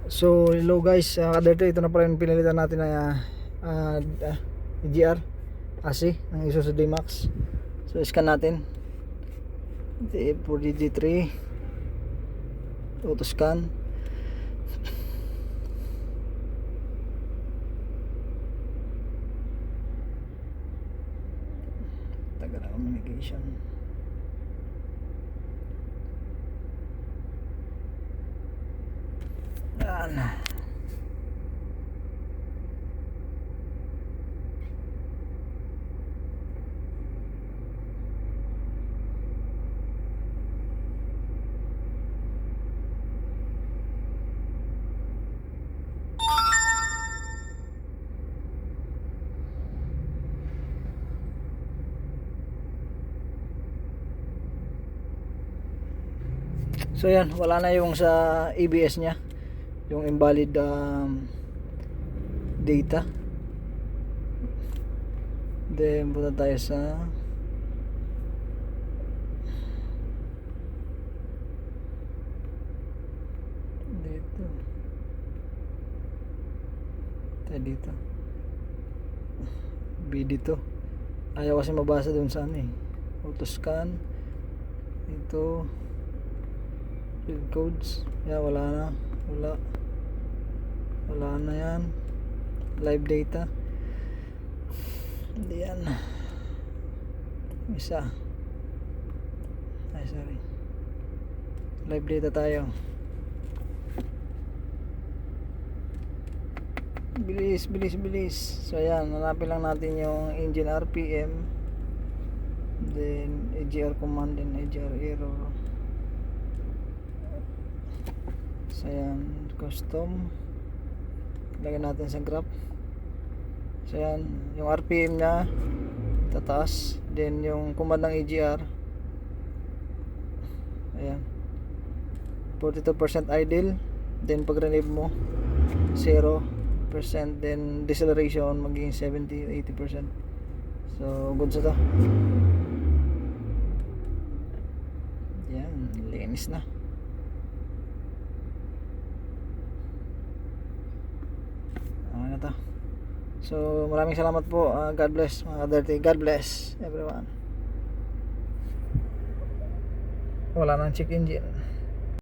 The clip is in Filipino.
So hello guys, kaderte, ito na pala yung pinilitan natin na GR ASI ng Isuzu D-Max. So scan natin for DG3 auto scan. Tagal ng communication. Yan. So yan, wala na yung sa ABS nya, yung invalid data. Then punta tayo sa dito. Tayo dito. B dito. Ayaw kasi mabasa dun sa ano eh. Auto scan. Ito. Field codes. Yeah, wala na. Wala na yan. Live data. Hindi yan. Isa. Ay, sorry. Live data tayo. Bilis. So ayan, hanapin lang natin yung engine RPM. Then AGR command and AGR error. So ayan, custom. Lagyan natin sa graph. So ayan, yung RPM nya tataas. Then yung command ng AGR, ayan, 42% idle. Then pag relieve mo 0%, then deceleration magiging 70-80%. So good sa to. Yan, linis na. Ano na to. So maraming salamat po. God bless mga kaderte. God bless everyone. Wala nang check engine.